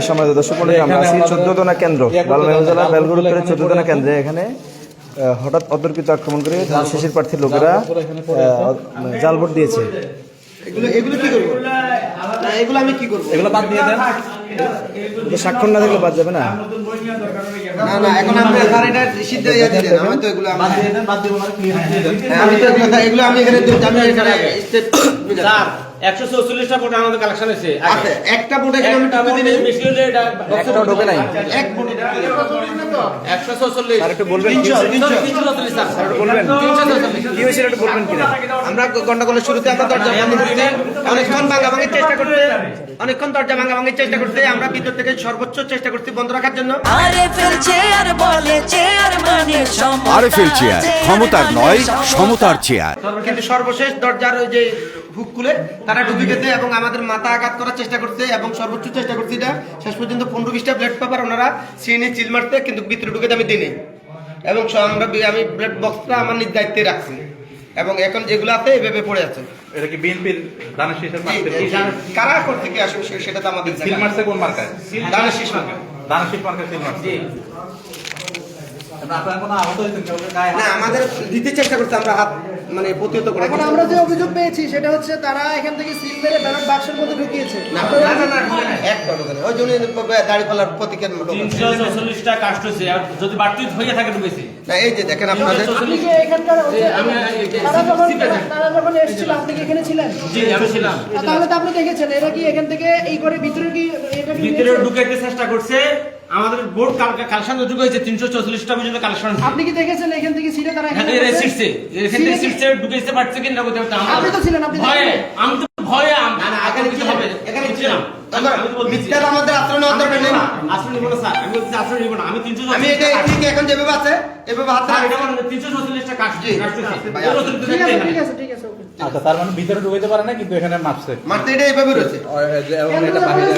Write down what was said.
সম্মানিত দর্শক মণ্ডলী, আমরা আছি 14 কেন্দ্র লালমনিরহাট জেলার বেলগড় উত্তরের 14 কেন্দ্রে। এখানে হঠাৎ অতর্কিত আক্রমণ করে শেষের প্রার্থীর লোকেরা জাল ভোট দিয়েছে। স্বাক্ষর না থাকলে বাদ যাবে না। আমাদের কালেকশন আছে একটা ভোটে ঢোকে নাই। আমরা গন্ডগোলের শুরুতে আমরা দরজা অনেকক্ষণ ভাঙাভাঙির চেষ্টা করতে আমরা ভিতর থেকে সর্বোচ্চ চেষ্টা করছি বন্ধ রাখার জন্য। আরএফএল চেয়ার, ক্ষমতার নয় সমতার চেয়ার। কিন্তু সর্বশেষ দরজার ওই যে হুক খুলে তারা ঢুকে গেছে এবং আমাদের মাথা আঘাত করার চেষ্টা করছে এবং সর্বোচ্চ চেষ্টা করছি এটা শেষ পর্যন্ত 15-20টা ব্লেড পেপার ওনারা সিনে চিল মারতে, কিন্তু ভিতরে ঢুকে আমি দিই এবং আমি ব্লেড বক্সটা আমার নিজ দায়িত্বে রাখছি এবং এখন যেগুলো আছে এভাবে পড়ে আছে। এটা কি বিএনপির দানের শীষের মার্কা? কারা করতে কি আসবে সেটা তো আমাদের সিল মারছে কোন মার্কায়? দানের শীষ মার্কা। দানের শীষ মার্কা সিল মারছে। আপনারা কোনো আহত হয়েছেন কেউ? না, আমাদের দিতে চেষ্টা করতে আমরা হাত মানে প্রতিহত করে। এখন আমরা যে অভিযোগ পেয়েছি সেটা হচ্ছে তারা এখান থেকে সিল মেরে ব্যালট বাক্সের মধ্যে ঢুকিয়েছে। ওই জন্য দাড়িপাল্লার প্রতীকের মতো 344টা কাস্ট হয়েছে, আর যদি বাড়তি হয়ে থাকে ঢুকেছে না। এই যে দেখেন আপনাদের আপনি কি এখানকার তারা যখন এসেছিল আপনি কি এখানে ছিলেন? জি, আমি ছিলাম। তাহলে তো আপনি দেখেছেন এরা কি এখান থেকে এই করে ভিতরে কি এটা কি ভিতরে ঢুকাইতে চেষ্টা করছে। আমাদের বোর্ড কালেকশন যুগ হয়েছে 344টা পর্যন্ত কালেকশন। আপনি কি দেখেছেন এখান থেকে ছিল তারা এখানে সিটছে, এখান থেকে সিটছে ঢুকাইতে পারছে কিনা বলতে পারতাম। আপনি তো ছিলেন, আপনি ভয়ে, আমি তো ভয়ে এখানে কি হবে? এখানে ছিলাম মিথ্যার আমাদের আশ্রয় নেওয়ার দরকার নেই। আশ্রয় নিব না স্যার, আমি বলছি আশ্রয় নিব না। আমি 344 আমি এটা ঠিক এখন যেভাবে আছে এভাবে হাত স্যার, এটা মানে 344টা কাস্ট হয়েছে। ঠিক আছে ওকে। আচ্ছা, তার মানে ভিতরে ঢুকাইতে পারে না, কিন্তু এখানে মারছে। মারতে এটা এভাবে রয়েছে। এবং এটা বাহিরে